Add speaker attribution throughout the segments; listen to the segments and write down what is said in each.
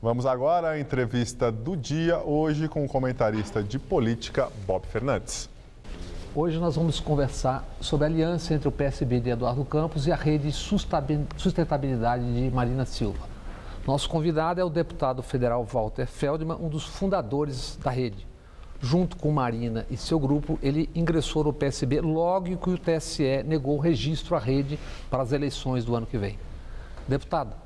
Speaker 1: Vamos agora à entrevista do dia, hoje com o comentarista de política, Bob Fernandes.
Speaker 2: Hoje nós vamos conversar sobre a aliança entre o PSB de Eduardo Campos e a Rede Sustentabilidade de Marina Silva. Nosso convidado é o deputado federal Walter Feldman, um dos fundadores da rede. Junto com Marina e seu grupo, ele ingressou no PSB logo que o TSE negou o registro à rede para as eleições do ano que vem. Deputado,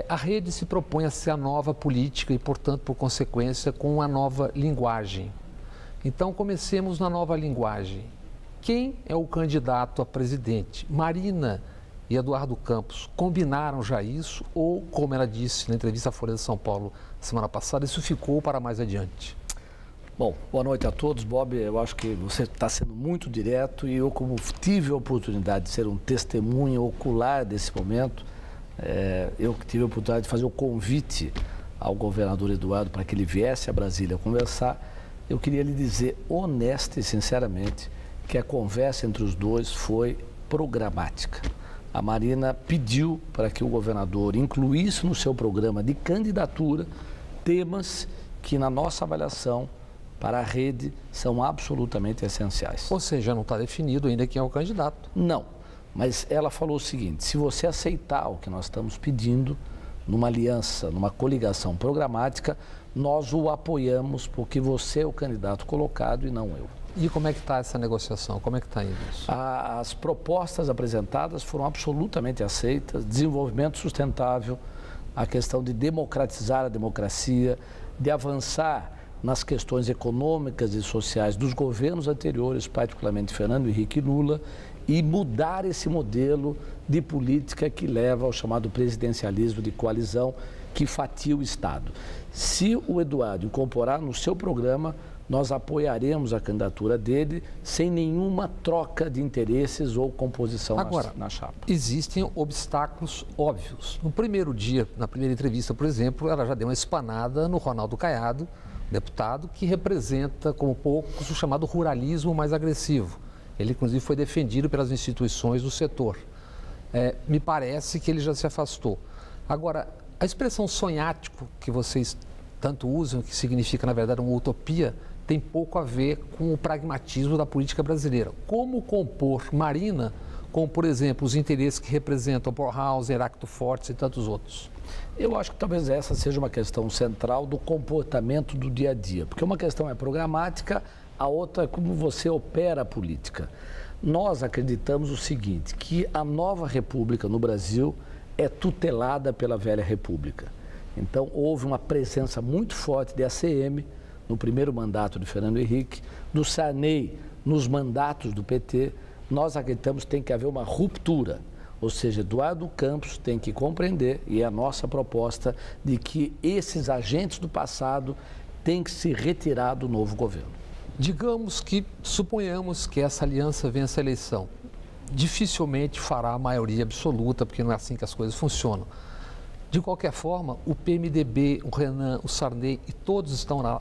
Speaker 2: a rede se propõe a ser a nova política e, portanto, por consequência, com uma nova linguagem. Então, comecemos na nova linguagem. Quem é o candidato a presidente? Marina e Eduardo Campos combinaram já isso ou, como ela disse na entrevista à Folha de São Paulo semana passada, isso ficou para mais adiante?
Speaker 3: Bom, boa noite a todos. Bob, eu acho que você está sendo muito direto e eu, como tive a oportunidade de ser um testemunho ocular desse momento, eu tive a oportunidade de fazer o convite ao governador Eduardo para que ele viesse a Brasília conversar. Eu queria lhe dizer honesta e sinceramente que a conversa entre os dois foi programática. A Marina pediu para que o governador incluísse no seu programa de candidatura temas que, na nossa avaliação, para a rede, são absolutamente essenciais.
Speaker 2: Ou seja, não está definido ainda quem é o candidato.
Speaker 3: Não, mas ela falou o seguinte: se você aceitar o que nós estamos pedindo, numa aliança, numa coligação programática, nós o apoiamos porque você é o candidato colocado e não eu.
Speaker 2: E como é que está essa negociação? Como é que está indo isso?
Speaker 3: As propostas apresentadas foram absolutamente aceitas: desenvolvimento sustentável, a questão de democratizar a democracia, de avançar nas questões econômicas e sociais dos governos anteriores, particularmente Fernando Henrique Lula, e mudar esse modelo de política que leva ao chamado presidencialismo de coalizão, que fatia o Estado. Se o Eduardo incorporar no seu programa, nós apoiaremos a candidatura dele sem nenhuma troca de interesses ou composição na chapa.
Speaker 2: Existem obstáculos óbvios. No primeiro dia, na primeira entrevista, por exemplo, ela já deu uma espanada no Ronaldo Caiado, deputado, que representa, como poucos, o chamado ruralismo mais agressivo. Ele, inclusive, foi defendido pelas instituições do setor. Me parece que ele já se afastou. Agora, a expressão sonhático que vocês tanto usam, que significa, na verdade, uma utopia, tem pouco a ver com o pragmatismo da política brasileira. Como compor Marina com, por exemplo, os interesses que representam Powerhouse, Heráclito Fortes e tantos outros?
Speaker 3: Eu acho que talvez essa seja uma questão central do comportamento do dia a dia, porque uma questão é programática, a outra é como você opera a política. Nós acreditamos o seguinte, que a nova república no Brasil é tutelada pela velha república. Então, houve uma presença muito forte de ACM no primeiro mandato de Fernando Henrique, do Sarney nos mandatos do PT. Nós acreditamos que tem que haver uma ruptura, ou seja, Eduardo Campos tem que compreender, e é a nossa proposta, de que esses agentes do passado têm que se retirar do novo governo.
Speaker 2: Suponhamos que essa aliança vença a eleição. Dificilmente fará a maioria absoluta, porque não é assim que as coisas funcionam. De qualquer forma, o PMDB, o Renan, o Sarney e todos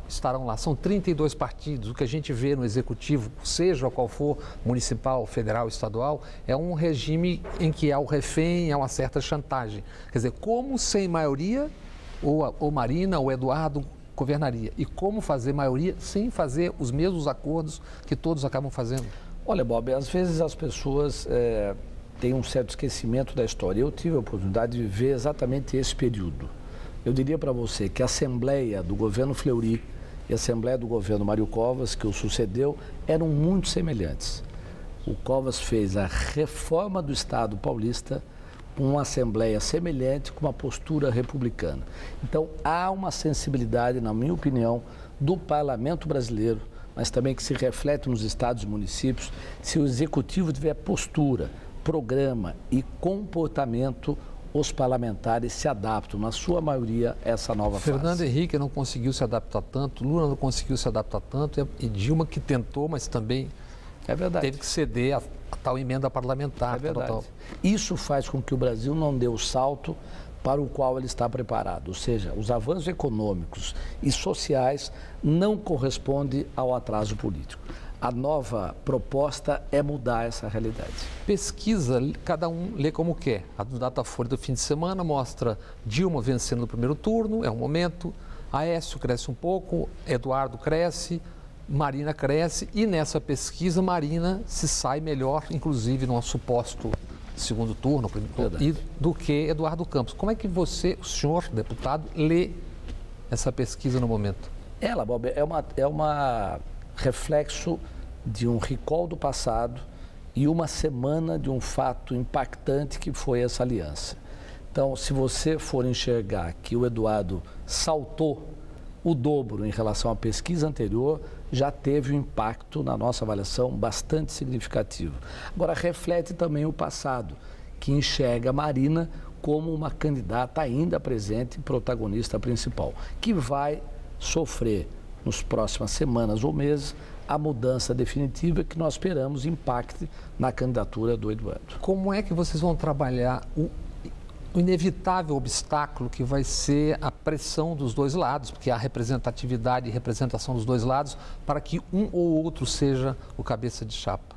Speaker 2: estarão lá. São 32 partidos. O que a gente vê no executivo, seja qual for, municipal, federal, estadual, é um regime em que há o refém, há uma certa chantagem. Quer dizer, como sem maioria, ou Marina ou Eduardo governaria? E como fazer maioria sem fazer os mesmos acordos que todos acabam fazendo?
Speaker 3: Olha, Bob, às vezes as pessoas têm um certo esquecimento da história. Eu tive a oportunidade de viver exatamente esse período. Eu diria para você que a Assembleia do governo Fleury e a Assembleia do governo Mário Covas, que o sucedeu, eram muito semelhantes. O Covas fez a reforma do Estado paulista com uma Assembleia semelhante, com uma postura republicana. Então, há uma sensibilidade, na minha opinião, do parlamento brasileiro, mas também que se reflete nos estados e municípios, se o executivo tiver postura, programa e comportamento, os parlamentares se adaptam, na sua maioria, a essa nova fase.
Speaker 2: Fernando Henrique não conseguiu se adaptar tanto, Lula não conseguiu se adaptar tanto, e Dilma que tentou, mas também teve que ceder a tal emenda parlamentar.
Speaker 3: É verdade. Isso faz com que o Brasil não dê o salto para o qual ele está preparado. Ou seja, os avanços econômicos e sociais não correspondem ao atraso político. A nova proposta é mudar essa realidade.
Speaker 2: Pesquisa, cada um lê como quer. A do Datafolha do fim de semana mostra Dilma vencendo no primeiro turno, é um momento. Aécio cresce um pouco, Eduardo cresce, Marina cresce e nessa pesquisa Marina se sai melhor, inclusive no suposto segundo turno, do que Eduardo Campos. Como é que você, o senhor deputado, lê essa pesquisa no momento?
Speaker 3: Ela, Bob, é uma reflexo de um recall do passado e uma semana de um fato impactante que foi essa aliança. Então, se você for enxergar que o Eduardo saltou o dobro em relação à pesquisa anterior, já teve um impacto na nossa avaliação bastante significativo. Agora, reflete também o passado, que enxerga a Marina como uma candidata ainda presente e protagonista principal, que vai sofrer nos próximas semanas ou meses a mudança definitiva que nós esperamos impacte na candidatura do Eduardo.
Speaker 2: Como é que vocês vão trabalhar o inevitável obstáculo que vai ser a pressão dos dois lados, porque há representatividade e representação dos dois lados, para que um ou outro seja o cabeça de chapa?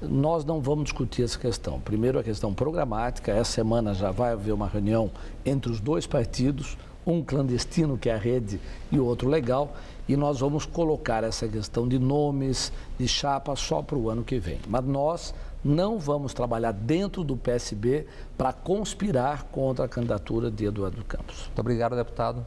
Speaker 3: Nós não vamos discutir essa questão. Primeiro, a questão programática. Essa semana já vai haver uma reunião entre os dois partidos, um clandestino, que é a Rede, e o outro legal, e nós vamos colocar essa questão de nomes, de chapa, só para o ano que vem. Mas nós não vamos trabalhar dentro do PSB para conspirar contra a candidatura de Eduardo Campos.
Speaker 2: Muito obrigado, deputado.